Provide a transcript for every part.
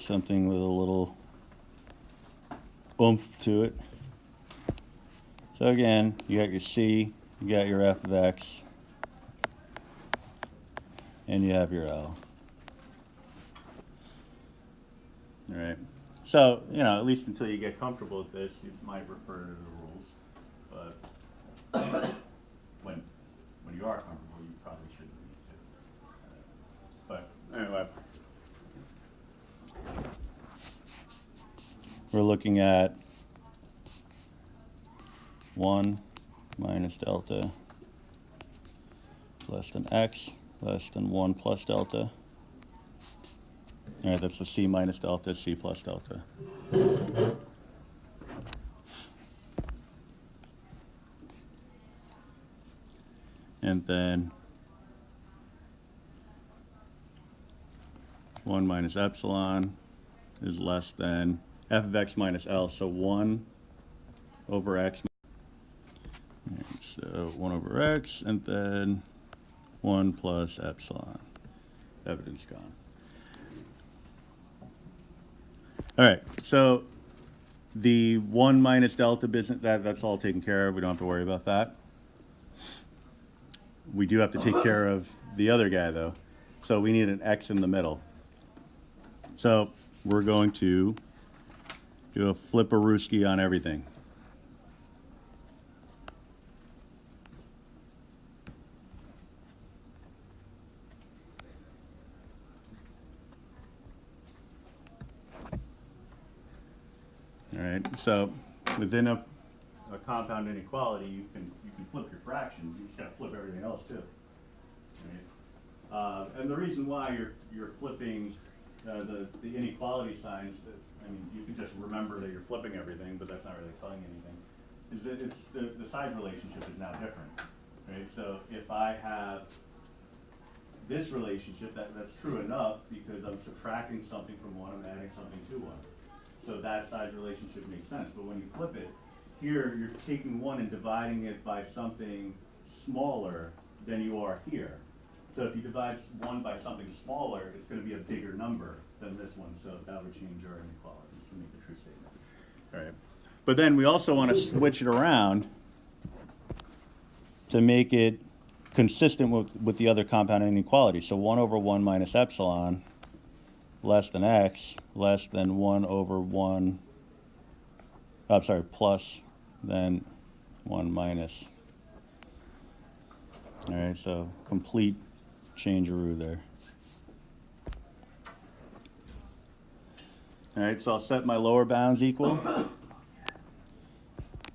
something with a little oomph to it. So again, you got your C, you got your f of x, and you have your L. All right. So, you know, at least until you get comfortable with this, you might refer to the rules. But when you are comfortable, you probably shouldn't need to. But anyway, we're looking at 1 minus delta less than x less than 1 plus delta. All right, that's the C minus delta, C plus delta. And then 1 minus epsilon is less than f of x minus L, so 1 over x. Right, so 1 over x, and then 1 plus epsilon. Evidence gone. All right, so the 1 minus delta business, that's all taken care of. We don't have to worry about that. We do have to take care of the other guy, though. So we need an x in the middle. So we're going to do a flipperooski on everything. All right, so within a compound inequality, you can flip your fraction. You just got to flip everything else too. Right? And the reason why you're flipping the inequality signs, I mean, you can just remember that you're flipping everything, but that's not really telling you anything. Is that it's the size relationship is now different, right? So if I have this relationship, that's true enough because I'm subtracting something from one, I'm adding something to one. So that size relationship makes sense. But when you flip it, here you're taking one and dividing it by something smaller than you are here. So if you divide one by something smaller, it's going to be a bigger number than this one. So that would change our inequalities to make a true statement. All right. But then we also want to switch it around to make it consistent with the other compound inequality. So 1 over 1 minus epsilon less than x less than 1 over 1, plus than 1 minus. All right, so complete changearoo there. All right, so I'll set my lower bounds equal.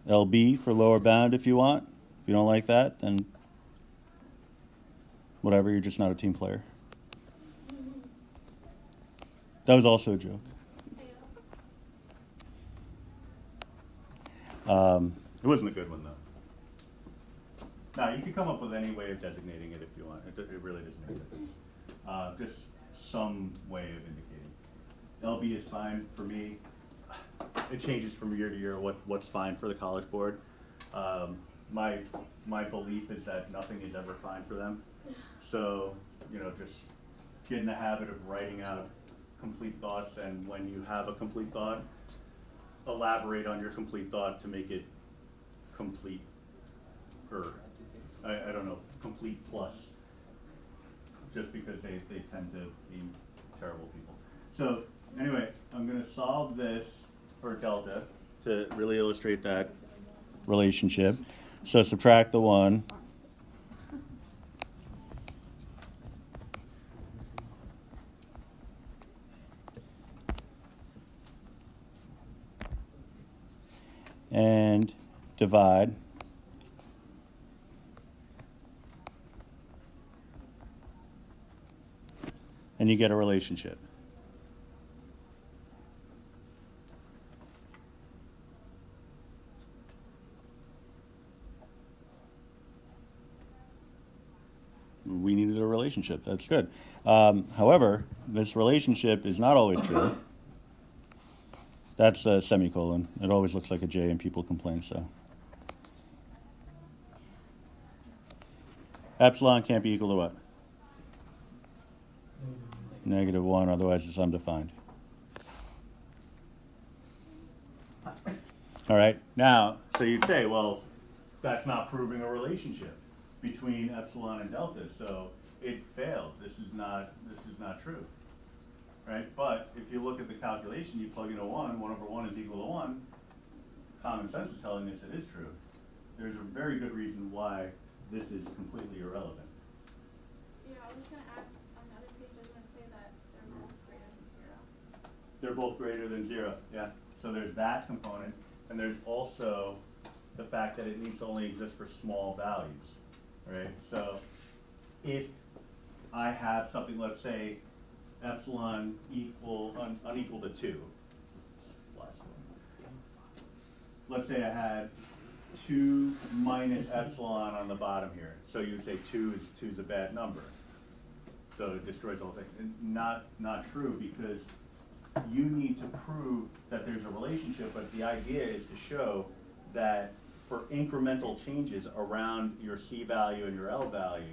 LB for lower bound if you want. If you don't like that, then whatever, you're just not a team player. That was also a joke. It wasn't a good one, though. Now, you can come up with any way of designating it if you want. It really doesn't make a difference. Just some way of indicating. LB is fine for me. It changes from year to year what's fine for the College Board. My belief is that nothing is ever fine for them. So, you know, just get in the habit of writing out complete thoughts, and when you have a complete thought, elaborate on your complete thought to make it complete, or I don't know, complete plus, just because they tend to be terrible people. So anyway, I'm going to solve this for delta to really illustrate that relationship. So subtract the 1. And divide. And you get a relationship. We needed a relationship. That's good. However, this relationship is not always true. That's a semicolon. It always looks like a J and people complain, so. Epsilon can't be equal to what? -1, otherwise it's undefined. All right, now, so you'd say, well, that's not proving a relationship between epsilon and delta, so it failed. This is not true, right? But if you look at the calculation, you plug in a 1 over 1 is equal to 1, common sense is telling us it is true. There's a very good reason why this is completely irrelevant. Yeah, I was going to ask on the other page, I was going to say that they're both greater than 0. They're both greater than 0, yeah. So there's that component, and there's also the fact that it needs to only exist for small values, right? So if I have something, let's say, epsilon unequal to 2. Let's say I had 2 minus epsilon on the bottom here. So you would say 2 is a bad number. So it destroys the whole thing. And not true, because you need to prove that there's a relationship, but the idea is to show that for incremental changes around your C value and your L value,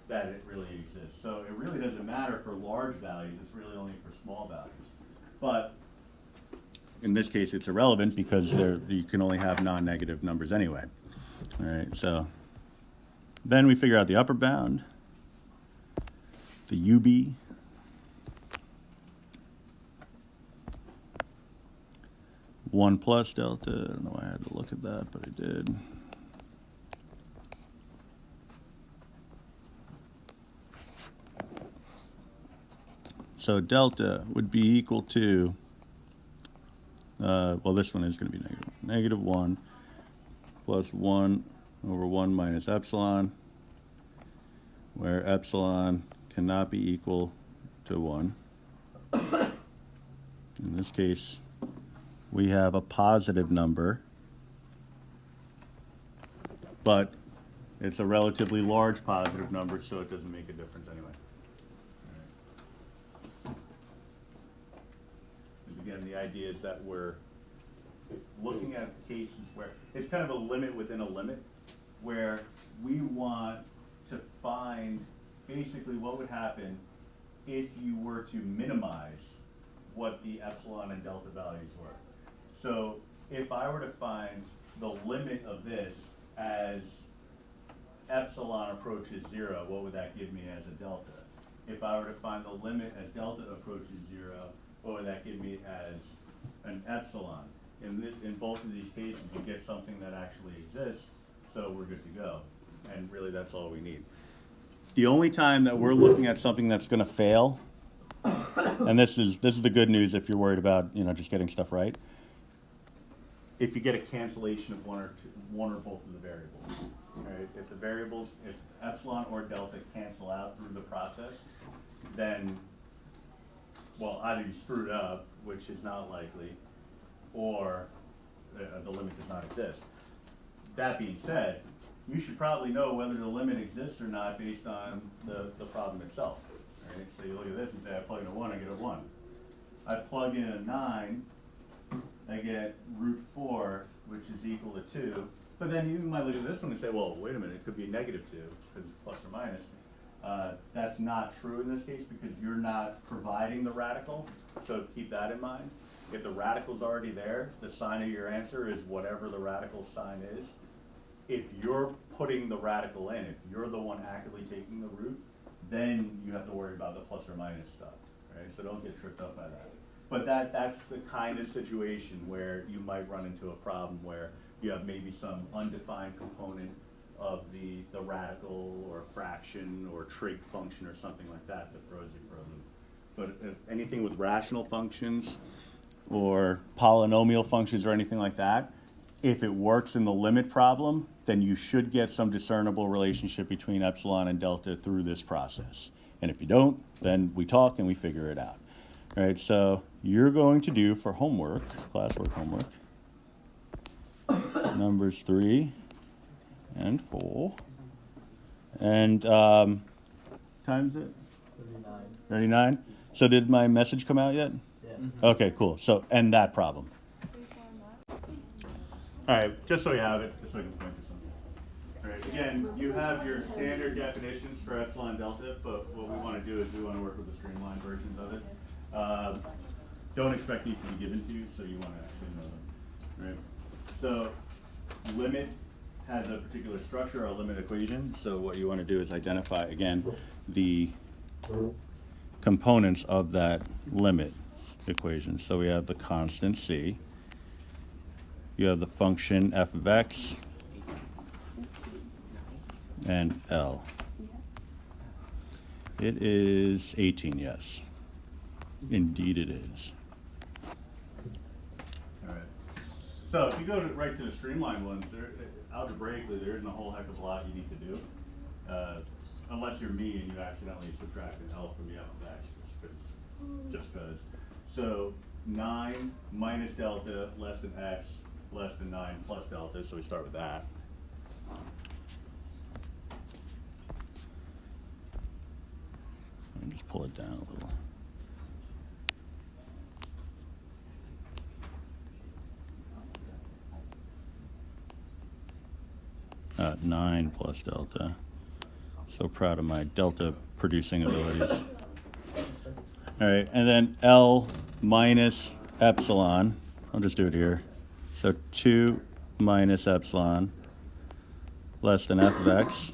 that it really exists. So it really doesn't matter for large values, it's really only for small values. But in this case, it's irrelevant because you can only have non-negative numbers anyway. All right, so then we figure out the upper bound, the UB. One plus delta. I don't know why I had to look at that, but I did. So delta would be equal to, well, this one is going to be negative 1 plus 1 over 1 minus epsilon, where epsilon cannot be equal to 1. In this case, we have a positive number, but it's a relatively large positive number, so it doesn't make a difference anyway. And again, the idea is that we're looking at cases where it's kind of a limit within a limit, where we want to find basically what would happen if you were to minimize what the epsilon and delta values were. So if I were to find the limit of this as epsilon approaches 0, what would that give me as a delta? If I were to find the limit as delta approaches 0, what would that give me as an epsilon? In both of these cases, you get something that actually exists, so we're good to go. And really, that's all we need. The only time that we're looking at something that's going to fail, and this is the good news if you're worried about just getting stuff right, if you get a cancellation of one or both of the variables. Right? If epsilon or delta cancel out through the process, then, well, either you screwed up, which is not likely, or the limit does not exist. That being said, you should probably know whether the limit exists or not based on the problem itself. Right? So you look at this and say, I plug in a 1, I get a 1. I plug in a 9, I get root 4, which is equal to 2. But then you might look at this one and say, well, wait a minute, it could be negative 2, because it's plus or minus. That's not true in this case because you're not providing the radical, so keep that in mind. If the radical's already there, the sign of your answer is whatever the radical sign is. If you're putting the radical in, if you're the one actively taking the root, then you have to worry about the plus or minus stuff, right? So don't get tripped up by that. But that's the kind of situation where you might run into a problem where you have maybe some undefined component of the radical or fraction or trig function or something like that throws you for a loop. But if anything with rational functions or polynomial functions or anything like that, if it works in the limit problem, then you should get some discernible relationship between epsilon and delta through this process. And if you don't, then we talk and we figure it out. All right, so you're going to do for homework, classwork homework, numbers 3 and 4. And time's it? 39. 39? So did my message come out yet? Yeah. Okay, cool. So end that problem. All right, just so you have it, just so I can point to something. All right, again, you have your standard definitions for epsilon delta, but what we want to do is we want to work with the streamlined versions of it. Don't expect these to be given to you, so you want to actually know them. right? So limit has a particular structure, a limit equation. So what you want to do is identify, again, the components of that limit equation. So we have the constant c. You have the function f of x and L. It is 18, yes. Indeed it is. All right. So if you go right to the streamline ones, algebraically, there isn't a whole heck of a lot you need to do. Unless you're me and you accidentally subtract an L from the f of x, just because. So 9 minus delta less than x less than 9 plus delta, so we start with that. Let me just pull it down a little. 9 plus delta. So proud of my delta producing abilities. All right, and then L minus epsilon. I'll just do it here. So 2 minus epsilon less than f of x.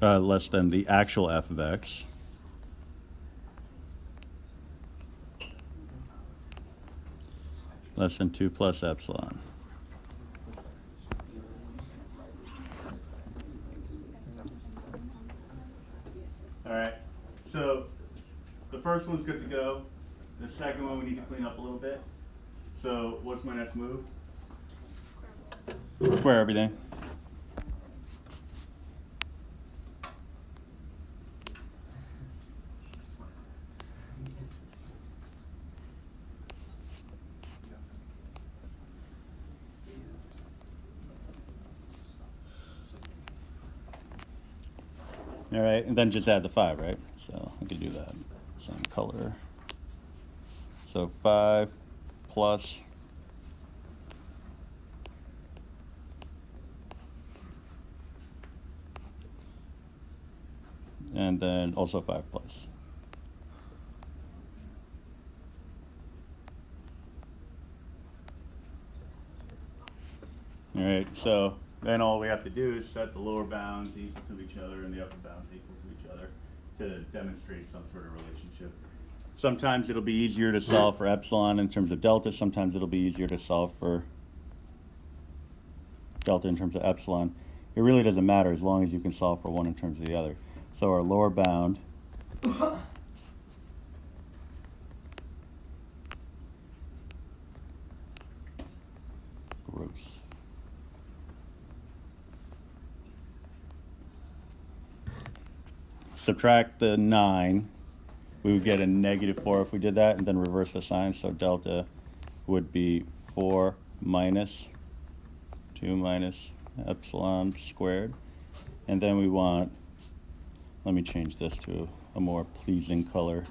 Less than the actual f of x. Less than 2 plus epsilon. All right, so the first one's good to go. The second one we need to clean up a little bit. So what's my next move? Square everything. All right, and then just add the 5, right? So I can do that. Same color. So 5 plus and then also 5 plus. All right, so then all we have to do is set the lower bounds equal to each other and the upper bounds equal to each other to demonstrate some sort of relationship. Sometimes it'll be easier to solve for epsilon in terms of delta. Sometimes it'll be easier to solve for delta in terms of epsilon. It really doesn't matter as long as you can solve for one in terms of the other. So our lower bound gross. Subtract the 9. We would get a -4 if we did that, and then reverse the sign. So delta would be 4 minus 2 minus epsilon squared. And then we want, let me change this to a more pleasing color.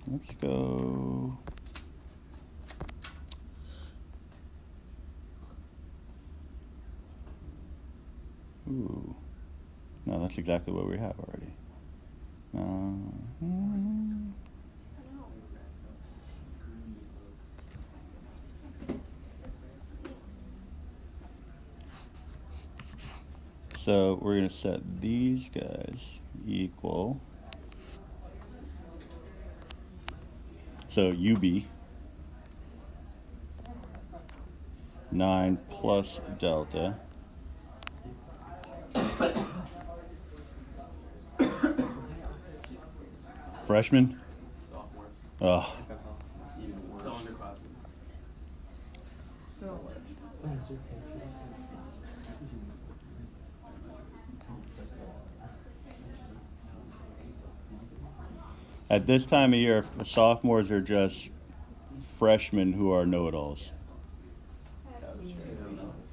Let's go ooh. No, that's exactly what we have already. So we're going to set these guys equal. So UB 9 plus delta freshman? Sophomores. Oh. Still underclassmen. At this time of year, sophomores are just freshmen who are know-it-alls.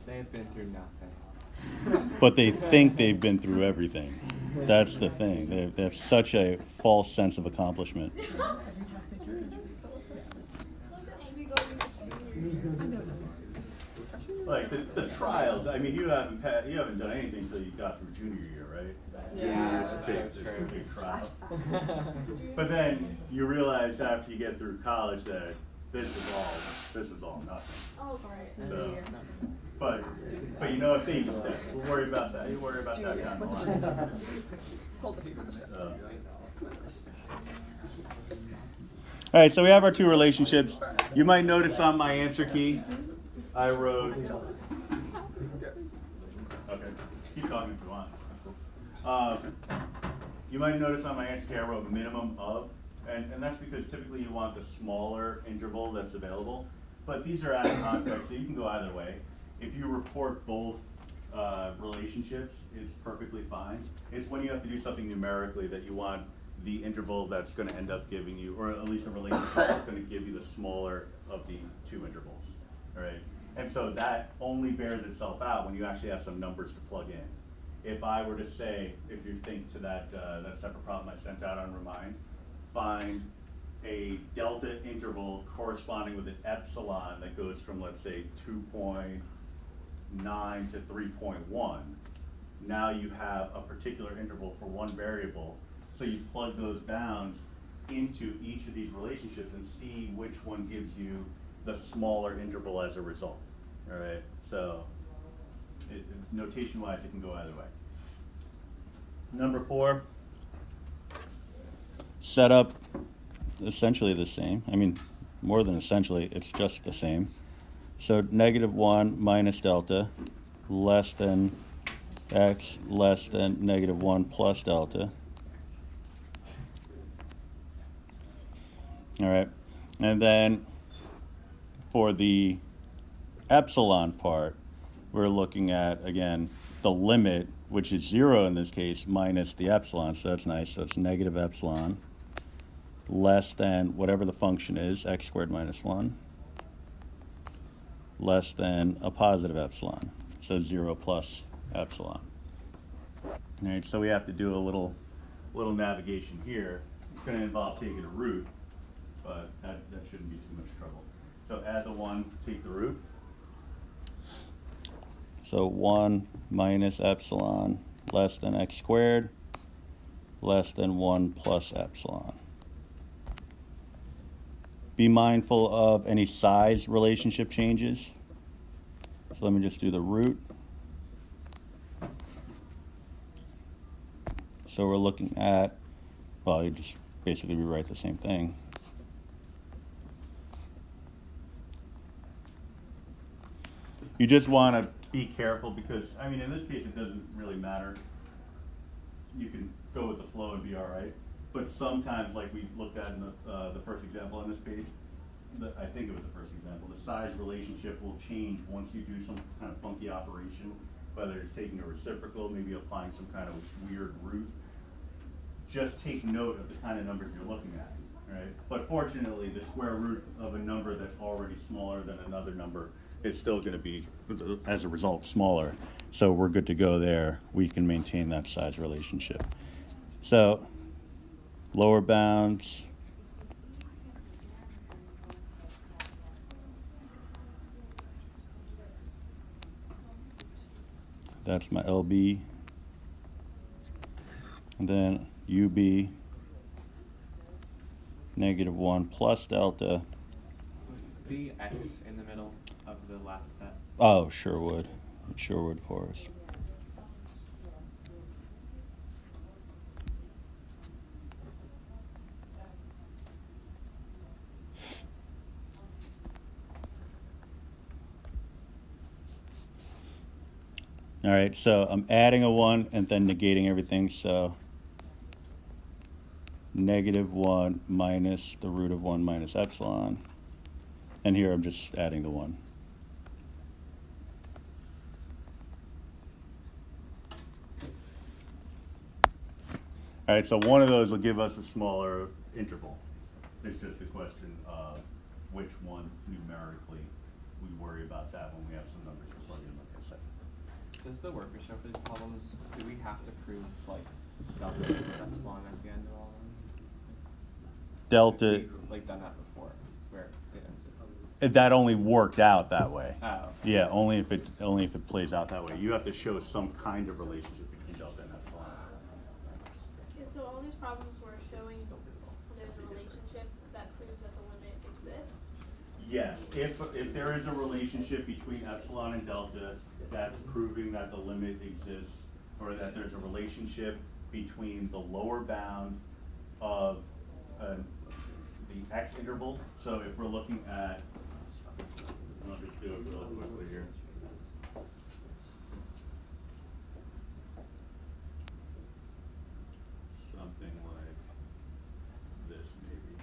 They've been through nothing. But they think they've been through everything. That's the thing. They have such a false sense of accomplishment. Like the trials. I mean, you haven't done anything until you got through junior year, right? Yeah, It's a that's big, so it's a true. big trial. Do you- But then you realize after you get through college that this is all nothing. Oh, great. So, but you know, it's baby steps. We'll worry about that. You worry about that down the line. So. All right, so we have our two relationships. You might notice on my answer key, I wrote. Okay, keep talking if you want. You might notice on my answer key, I wrote minimum of, and that's because typically you want the smaller interval that's available. But these are out of context, so you can go either way. If you report both relationships, it's perfectly fine. It's when you have to do something numerically that you want the interval that's going to end up giving you, or at least a relationship that's going to give you the smaller of the two intervals, all right? And so that only bears itself out when you actually have some numbers to plug in. If I were to say, if you think to that separate problem I sent out on Remind, find a delta interval corresponding with an epsilon that goes from, let's say, 2.9 to 3.1. Now you have a particular interval for one variable. So you plug those bounds into each of these relationships and see which one gives you the smaller interval as a result. All right, so notation-wise, it can go either way. Number 4, setup essentially the same. I mean, more than essentially, it's just the same. So -1 minus delta less than x less than -1 plus delta. All right, and then for the epsilon part, we're looking at, again, the limit, which is 0 in this case, minus the epsilon, so that's nice. So it's negative epsilon less than whatever the function is, x squared minus 1, less than a positive epsilon, so 0 plus epsilon. All right, so we have to do a little navigation here. It's going to involve taking a root, but that shouldn't be too much trouble. So add the 1, take the root. So 1 minus epsilon less than x squared less than 1 plus epsilon. Be mindful of any size relationship changes. So let me just do the root. So we're looking at, well, you just basically rewrite the same thing. You just want to be careful because, I mean, in this case, it doesn't really matter. You can go with the flow and be all right. But sometimes, like we looked at in the first example on this page, I think it was the first example, the size relationship will change once you do some kind of funky operation, whether it's taking a reciprocal, maybe applying some kind of weird root. Just take note of the kind of numbers you're looking at, right? But fortunately, the square root of a number that's already smaller than another number is still going to be, as a result, smaller. So we're good to go there. We can maintain that size relationship. So lower bounds. That's my LB. And then UB, -1 plus delta. Be x in the middle of the last step. Oh, sure would. It sure would for us. All right, so I'm adding a 1 and then negating everything, so -1 minus the root of 1 minus epsilon. And here I'm just adding the 1. All right, so one of those will give us a smaller interval. It's just a question of which one numerically we worry about that when we have some numbers to plug in, like I said. Does the work we show for these problems, do we have to prove like delta equals epsilon at the end of all of them? Delta, We've, like done that before, where it ends up. that only worked out that way. Oh. Yeah, only if it plays out that way. You have to show some kind of relationship between delta and epsilon. problems were showing there's a relationship that proves that the limit exists. Yes, if there is a relationship between epsilon and delta, that's proving that the limit exists, or that there's a relationship between the lower bound of the x interval. So if we're looking at, I'll just do it really quickly here. Something like this, maybe.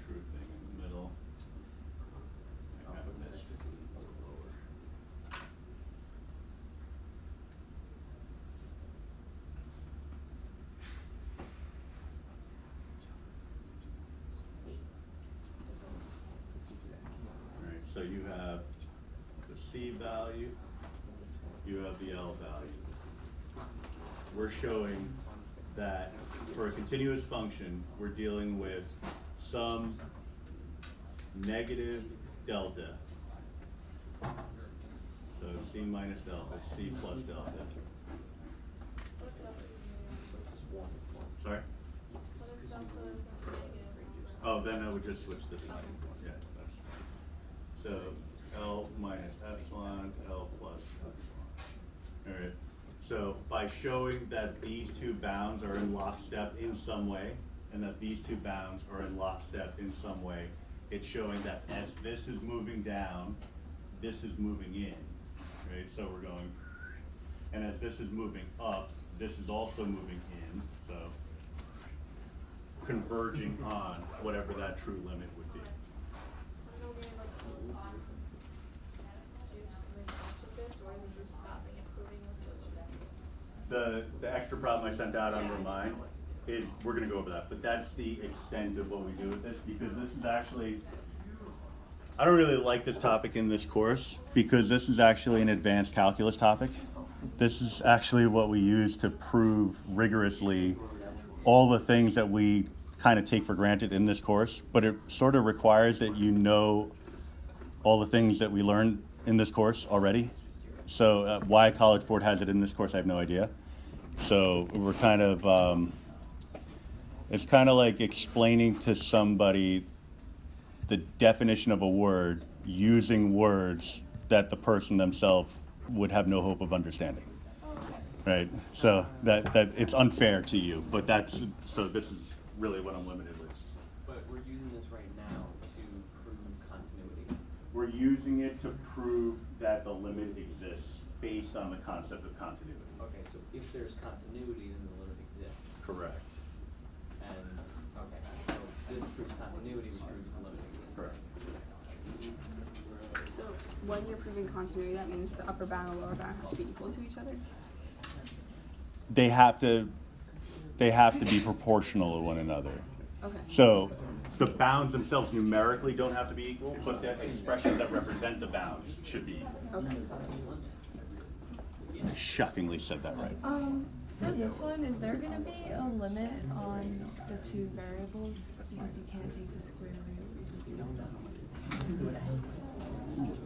True thing in the middle. I have a missed it a little lower. All right, so you have the C value, you have the L value. We're showing that for a continuous function, we're dealing with some negative delta. So C minus delta, C plus delta. What if delta is Sorry? what if delta is negative? Oh, then I would just switch this sign. Yeah, that's, so L minus epsilon, L plus epsilon. All right. So by showing that these two bounds are in lockstep in some way, and that these two bounds are in lockstep in some way, it's showing that as this is moving down, this is moving in, right? So we're going, and as this is moving up, this is also moving in, so converging on whatever that true limit would be. I don't know, we like do something else with this, or are we just stopping and proving with those limits? The extra problem I sent out on Remind is, we're gonna go over that, but that's the extent of what we do with this, because this is actually, I don't really like this topic in this course, because this is actually an advanced calculus topic. This is actually what we use to prove rigorously all the things that we kind of take for granted in this course, but it sort of requires that you know all the things that we learned in this course already. So why College Board has it in this course, I have no idea. So we're kind of, it's kind of like explaining to somebody the definition of a word using words that the person themselves would have no hope of understanding. Right? So that it's unfair to you, but that's, so this is really what I'm limited with. But we're using this right now to prove continuity. We're using it to prove that the limit exists based on the concept of continuity. Okay, so if there's continuity, then the limit exists. Correct. And, okay, so this proves continuity, which proves the limit exists. Correct. So when you're proving continuity, that means the upper bound and lower bound have to be equal to each other? They have to be proportional to one another. Okay. So the bounds themselves numerically don't have to be equal, but the expressions that represent the bounds should be equal. Okay. I shockingly said that right. For this one, is there gonna be a limit on the two variables? Because you can't take the square root.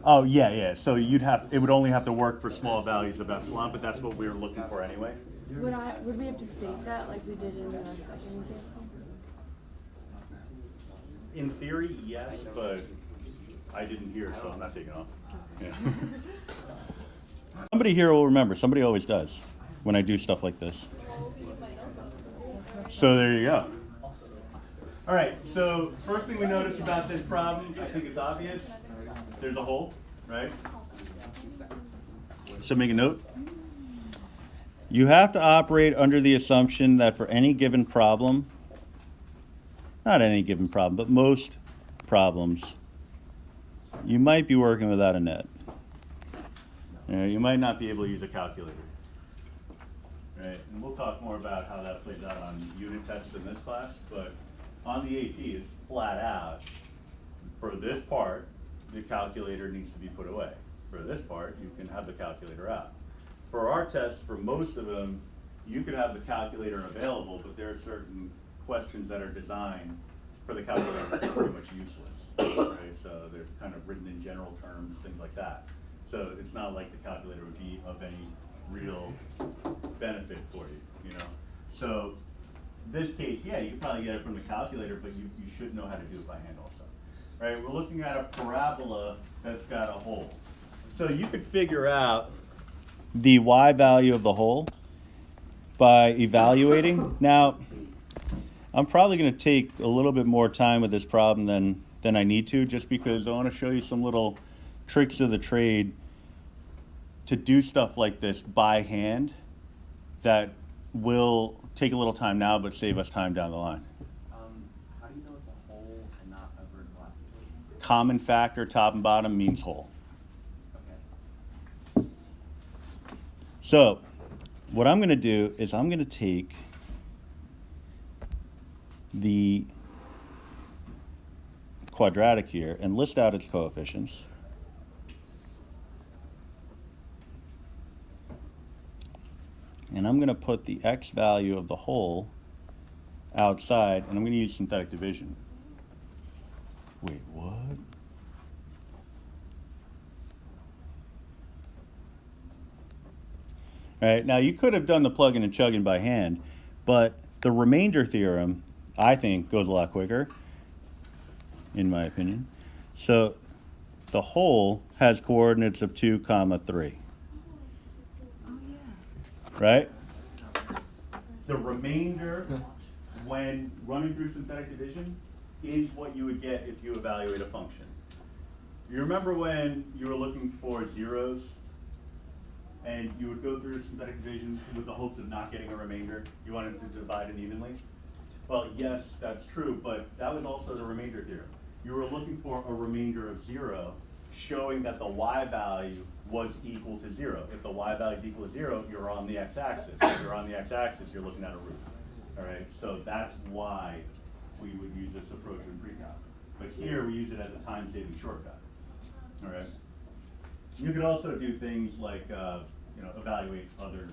Oh, yeah. So it would only have to work for small values of epsilon, but that's what we were looking for anyway. Would we have to state that like we did in the second example? In theory, yes, but I didn't hear, so I'm not taking off. Yeah. Somebody here will remember. Somebody always does when I do stuff like this. So there you go. All right, so first thing we notice about this problem, I think it's obvious. There's a hole, right? So make a note. You have to operate under the assumption that for any given problem, not any given problem, but most problems, you might be working without a net. You might not be able to use a calculator. Right? And we'll talk more about how that plays out on unit tests in this class, but on the AP, it's flat out. For this part, the calculator needs to be put away. For this part, you can have the calculator out. For our tests, for most of them, you could have the calculator available, but there are certain questions that are designed for the calculator to be pretty much useless. Right? So they're kind of written in general terms, things like that. So it's not like the calculator would be of any real benefit for you, you know? So this case, yeah, you can probably get it from the calculator, but you should know how to do it by hand also. Right, we're looking at a parabola that's got a hole. So you could figure out the y value of the hole by evaluating. Now, I'm probably going to take a little bit more time with this problem than I need to, just because I want to show you some little tricks of the trade to do stuff like this by hand that will take a little time now but save us time down the line. How do you know it's a hole and not a vertical aspect? Common factor, top and bottom, means hole. Okay. So what I'm going to do is I'm going to take the quadratic here and list out its coefficients. And I'm going to put the x value of the hole outside, and I'm going to use synthetic division. Wait, what? All right, now you could have done the plugging and chugging by hand, but the remainder theorem, I think, goes a lot quicker, in my opinion. So the hole has coordinates of 2, 3. Oh yeah. Right? The remainder, when running through synthetic division, is what you would get if you evaluate a function. You remember when you were looking for zeros and you would go through synthetic division with the hopes of not getting a remainder? You wanted to divide it evenly? Well, yes, that's true, but that was also the remainder theorem. You were looking for a remainder of 0, showing that the y value was equal to 0. If the y value is equal to 0, you're on the x-axis. If you're on the x-axis, you're looking at a root. All right, so that's why we would use this approach in pre-calc. But here we use it as a time-saving shortcut. All right. You could also do things like evaluate other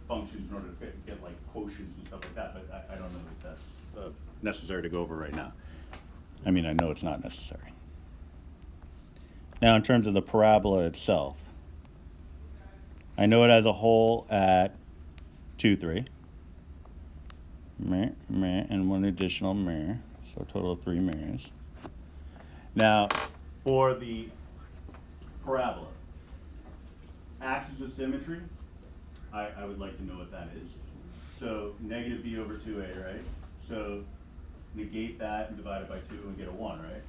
functions in order to get like quotients and stuff like that. But I don't know if that's necessary to go over right now. I mean, I know it's not necessary. Now, in terms of the parabola itself, I know it has a hole at 2, 3. Meh, meh, and one additional meh, so a total of 3 mehs. Now, for the parabola, axis of symmetry, I would like to know what that is. So negative b over 2a, right? So negate that and divide it by 2 and get a 1, right?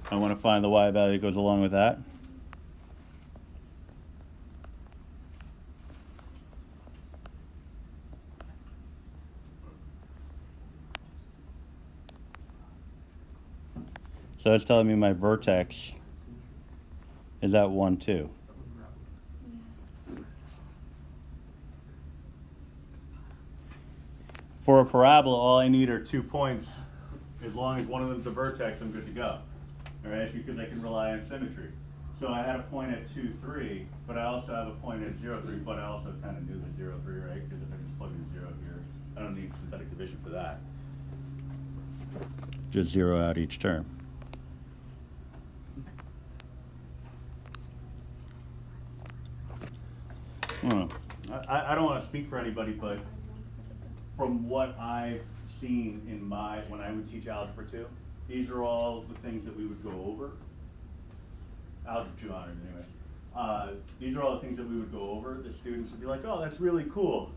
I want to find the y value that goes along with that. So that's telling me my vertex is at 1, 2. For a parabola, all I need are 2 points. As long as one of them's a vertex, I'm good to go. All right, because I can rely on symmetry. So I had a point at 2, 3, but I also have a point at 0, 3, but I also kind of knew the 0, 3, right? Because if I just plug in 0 here, I don't need synthetic division for that. Just 0 out each term. I don't want to speak for anybody, but from what I've seen in when I would teach Algebra 2, these are all the things that we would go over. Algebra 2 honors, anyway. These are all the things that we would go over. The students would be like, oh, that's really cool.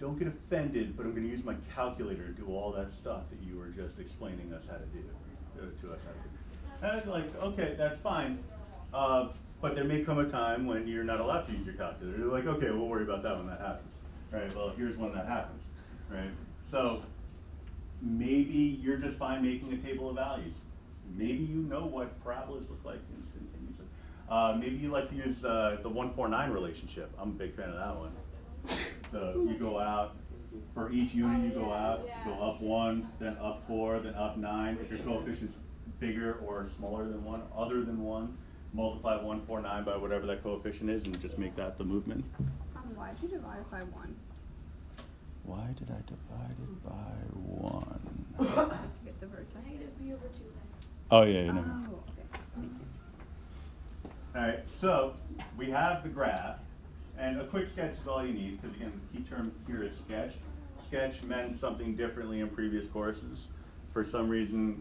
Don't get offended, but I'm going to use my calculator to do all that stuff that you were just explaining us how to do, to us how to do. And I'd be like, okay, that's fine. But there may come a time when you're not allowed to use your calculator. You're like, okay, we'll worry about that when that happens. Right, well, here's when that happens. Right? So maybe you're just fine making a table of values. Maybe you know what parabolas look like instantaneously. Maybe you like to use the 149 relationship. I'm a big fan of that one. So you go out, for each unit you go out, go up 1, then up 4, then up 9. If your coefficient's bigger or smaller than 1, other than 1, multiply 149 by whatever that coefficient is and just make that the movement. Why did you divide it by 1? Why did I divide it by 1? To get the vertex. Negative b over 2 then. Oh, yeah, you know. Oh, okay. Thank you. All right, so we have the graph, And a quick sketch is all you need, because again, the key term here is sketch. Sketch meant something differently in previous courses. For some reason,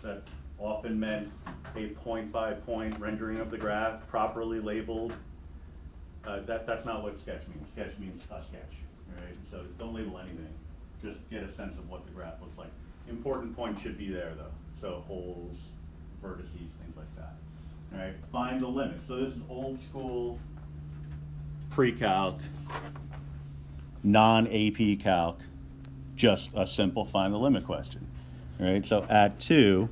that often meant a point-by-point rendering of the graph, properly labeled. That's not what sketch means. Sketch means a sketch, right? So don't label anything. Just get a sense of what the graph looks like. Important points should be there, though. So holes, vertices, things like that. All right, find the limit. So this is old school pre-calc, non-AP calc, just a simple find the limit question. All right, so at 2,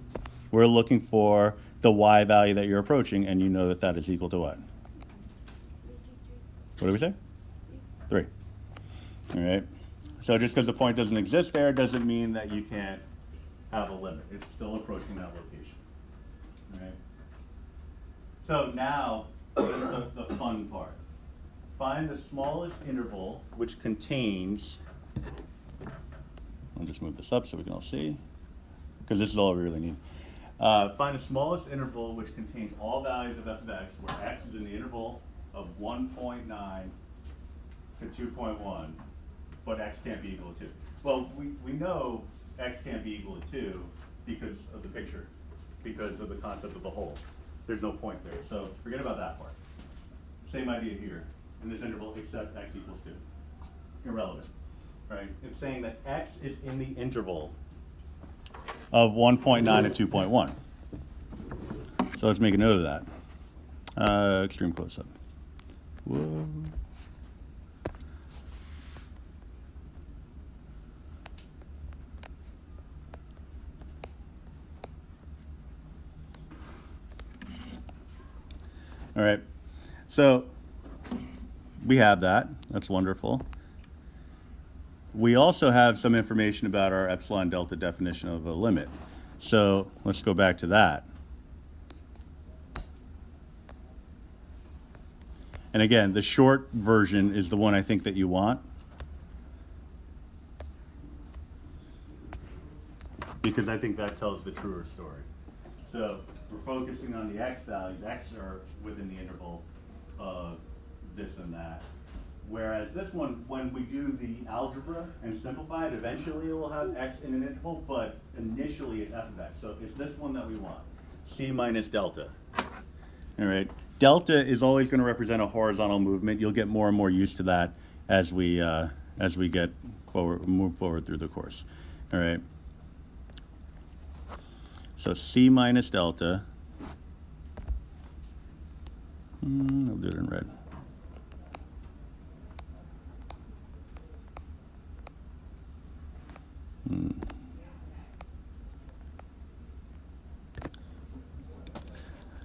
we're looking for the y value that you're approaching, and you know that that is equal to what? What did we say? 3. All right, so just because the point doesn't exist there doesn't mean that you can't have a limit. It's still approaching that location. All right. So now, the fun part. Find the smallest interval which contains, I'll just move this up so we can all see, because this is all we really need. Find the smallest interval which contains all values of f of x, where x is in the interval of 1.9 to 2.1, but x can't be equal to 2. Well, we know x can't be equal to 2 because of the picture, because of the concept of the hole. There's no point there, so forget about that part. Same idea here, in this interval, except x equals 2. Irrelevant, right? It's saying that x is in the interval of 1.9 to 2.1. So let's make a note of that. Extreme close-up. Whoa. All right, so we have that. That's wonderful. We also have some information about our epsilon delta definition of a limit. So let's go back to that. And again, the short version is the one I think that you want, because I think that tells the truer story. So we're focusing on the x values. X are within the interval of this and that. Whereas this one, when we do the algebra and simplify it, eventually it will have x in an interval, but initially it's f of x. So it's this one that we want, c minus delta. All right, delta is always going to represent a horizontal movement. You'll get more and more used to that as we get forward, move forward through the course. All right. So c minus delta. I'll do it in red.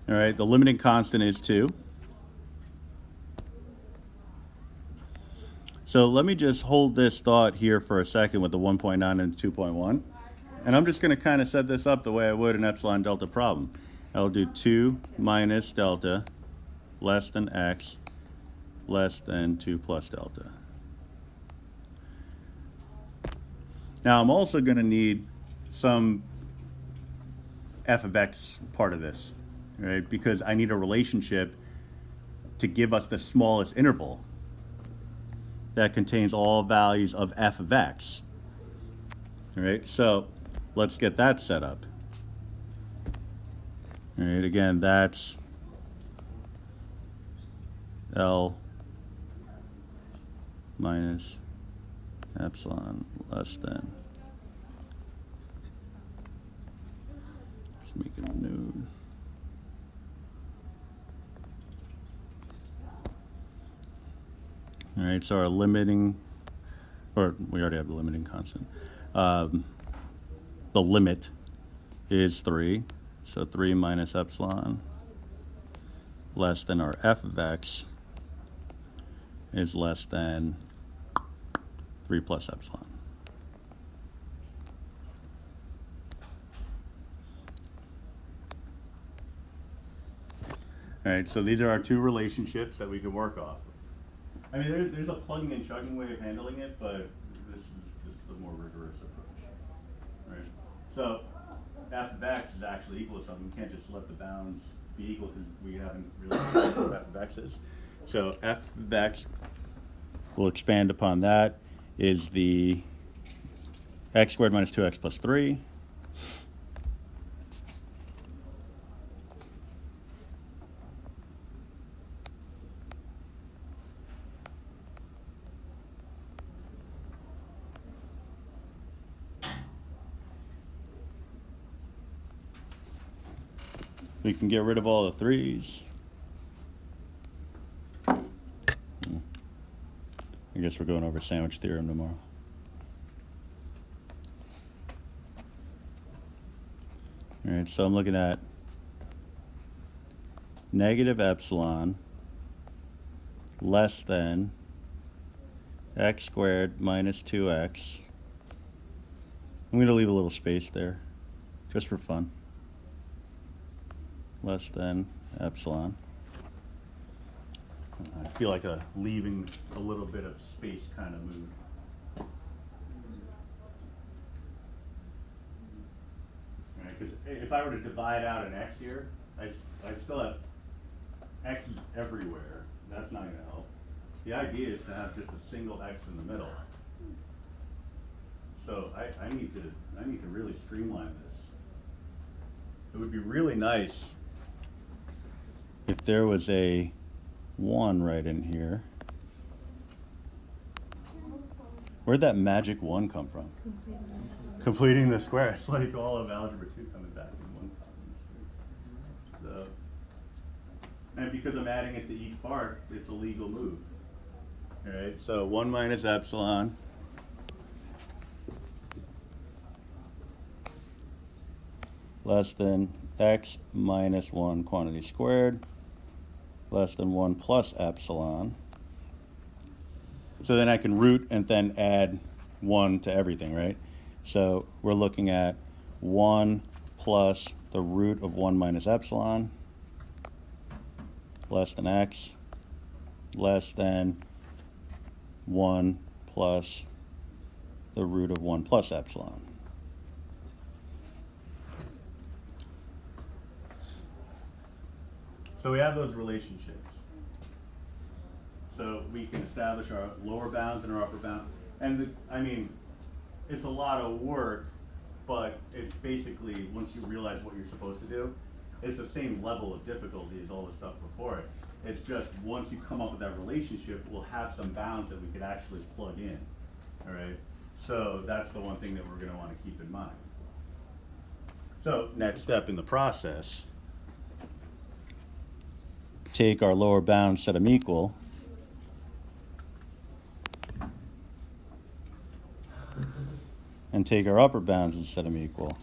All right, the limiting constant is 2. So let me just hold this thought here for a second with the 1.9 and 2.1. And I'm just going to kind of set this up the way I would an epsilon delta problem. I'll do 2 minus delta less than x less than 2 plus delta. Now I'm also going to need some f of x part of this, right? Because I need a relationship to give us the smallest interval that contains all values of f of x. All right, so let's get that set up. All right, again, that's L minus epsilon less than. Just make a node. All right, so our limiting, or we already have the limiting constant. The limit is 3, so 3 minus epsilon less than our f of x is less than 3 plus epsilon. All right, so these are our two relationships that we can work off. I mean, there's a plugging and chugging way of handling it, but this is the more rigorous approach, right? So f of x is actually equal to something. We can't just let the bounds be equal because we haven't really decided what f of x is. So f of x, we'll expand upon that, is the x squared minus 2x plus 3. We can get rid of all the 3's. I guess we're going over sandwich theorem tomorrow. All right, so I'm looking at negative epsilon less than x squared minus 2x. I'm going to leave a little space there just for fun. Less than epsilon. I feel like leaving a little bit of space kind of mood. Because if I were to divide out an x here, I still have x's everywhere. That's not going to help. The idea is to have just a single x in the middle. So I need to really streamline this. It would be really nice if there was a 1 right in here. Where'd that magic 1 come from? Completing the square. It's like all of algebra 2 coming back in one column. So, and because I'm adding it to each part, it's a legal move. All right, so 1 minus epsilon less than x minus 1 quantity squared less than 1 plus epsilon. So then I can root and then add 1 to everything, right? So we're looking at 1 plus the root of 1 minus epsilon less than x less than 1 plus the root of 1 plus epsilon. So we have those relationships. So we can establish our lower bounds and our upper bounds. And I mean, it's a lot of work, but it's basically, once you realize what you're supposed to do, it's the same level of difficulty as all the stuff before it. It's just once you come up with that relationship, we'll have some bounds that we could actually plug in. All right? So that's the one thing that we're going to want to keep in mind. So next step in the process, take our lower bounds, set them equal. And take our upper bounds and set them equal.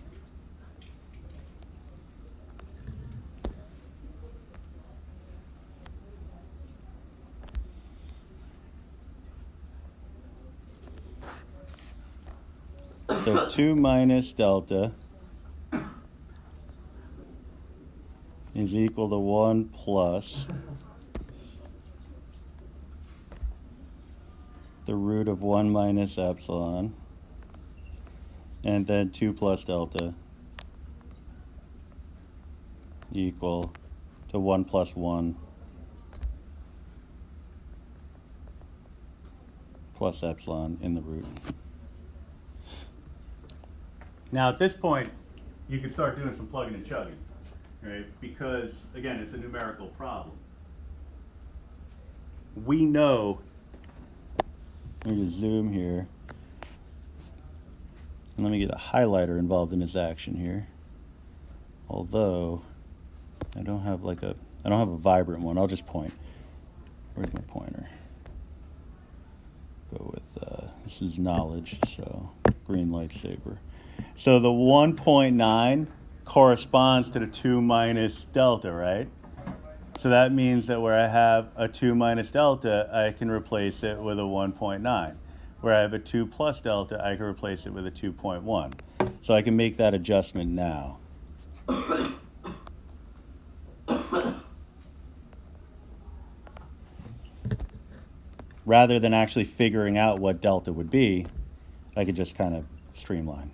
So 2 minus delta is equal to 1 plus the root of 1 minus epsilon, and then 2 plus delta equal to 1 plus 1 plus epsilon in the root. Now at this point, you can start doing some plugging and chugging, right? Because again, it's a numerical problem. We know, let me just zoom here, and let me get a highlighter involved in this action here. Although I don't have a vibrant one. I'll just point. Where's my pointer? Go with this is knowledge, so green lightsaber. So the 1.9 corresponds to the 2 minus delta, right? So that means that where I have a 2 minus delta, I can replace it with a 1.9. Where I have a 2 plus delta, I can replace it with a 2.1. So I can make that adjustment now. Rather than actually figuring out what delta would be, I could just kind of streamline.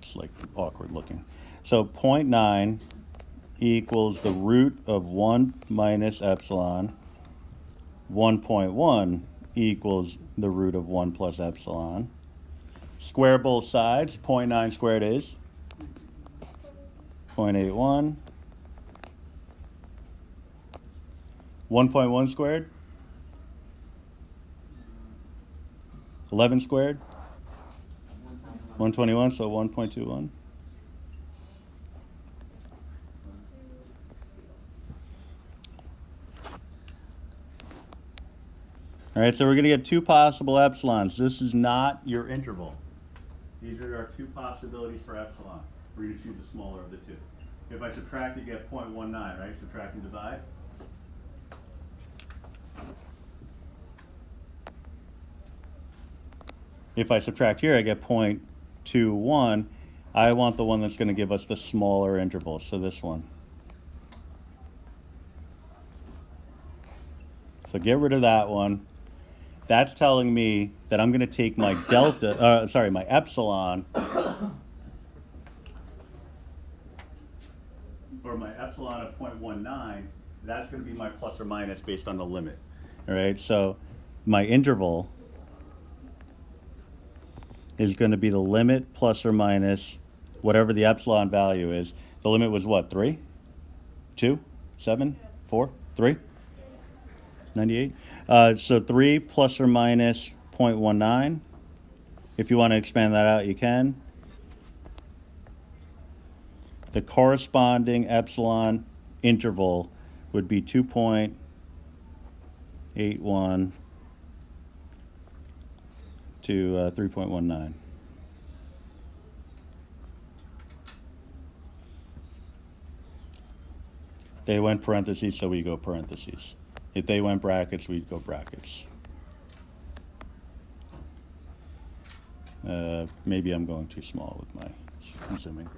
It's like awkward looking. So 0.9 equals the root of 1 minus epsilon. 1.1 equals the root of 1 plus epsilon. Square both sides. 0.9 squared is 0.81. 1.1 squared? 11 squared? 121, so 1.21. All right, so we're going to get two possible epsilons. This is not your interval. These are our two possibilities for epsilon. We're going to choose the smaller of the two. If I subtract, you get 0.19, right? Subtract and divide. If I subtract here, I get 0.21. I want the one that's going to give us the smaller interval, so this one. So get rid of that one. That's telling me that I'm going to take my my epsilon, or my epsilon of 0.19, that's going to be my plus or minus based on the limit. All right, so my interval is going to be the limit plus or minus whatever the epsilon value is. The limit was what, 3? 2? 7? 4? 3? 98? So 3 plus or minus 0.19. If you want to expand that out, you can. The corresponding epsilon interval would be 2.81 to 3.19. They went parentheses, so we go parentheses. If they went brackets, we'd go brackets. Maybe I'm going too small with my zooming.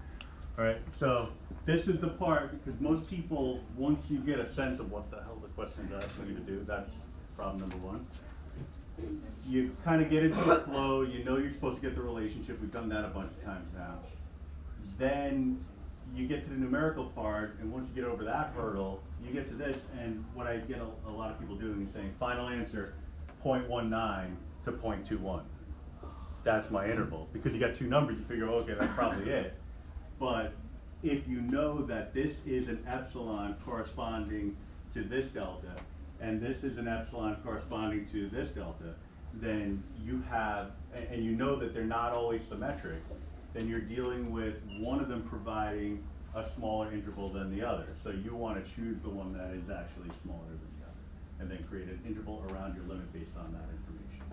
All right, so this is the part, because most people, once you get a sense of what the hell the question's asking you to do, that's problem number one. You kind of get into the flow, you know you're supposed to get the relationship, we've done that a bunch of times now. Then you get to the numerical part, and once you get over that hurdle, you get to this, and what I get a lot of people doing is saying, final answer, 0.19 to 0.21. That's my interval. Because you got two numbers, you figure, okay, that's probably it. But if you know that this is an epsilon corresponding to this delta, and this is an epsilon corresponding to this delta, then you have, and you know that they're not always symmetric, then you're dealing with one of them providing a smaller interval than the other. So you want to choose the one that is actually smaller than the other, and then create an interval around your limit based on that information.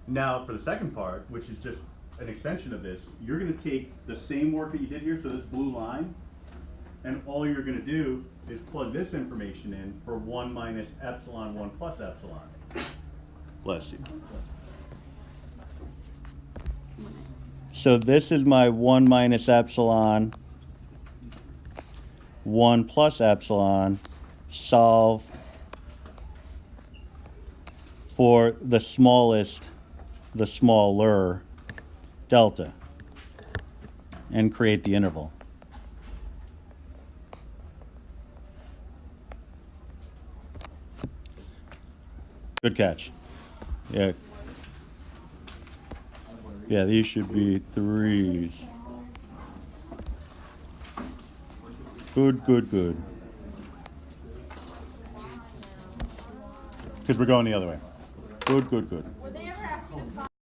Now for the second part, which is just an extension of this, you're going to take the same work that you did here, so this blue line, and all you're going to do is plug this information in for 1 minus epsilon 1 plus epsilon. Bless you. So this is my 1 minus epsilon 1 plus epsilon. Solve for the smallest, the smaller delta, and create the interval. Good catch. Yeah. Yeah, these should be 3s. Good, good, good. Because we're going the other way. Good, good, good. Would they ever ask you to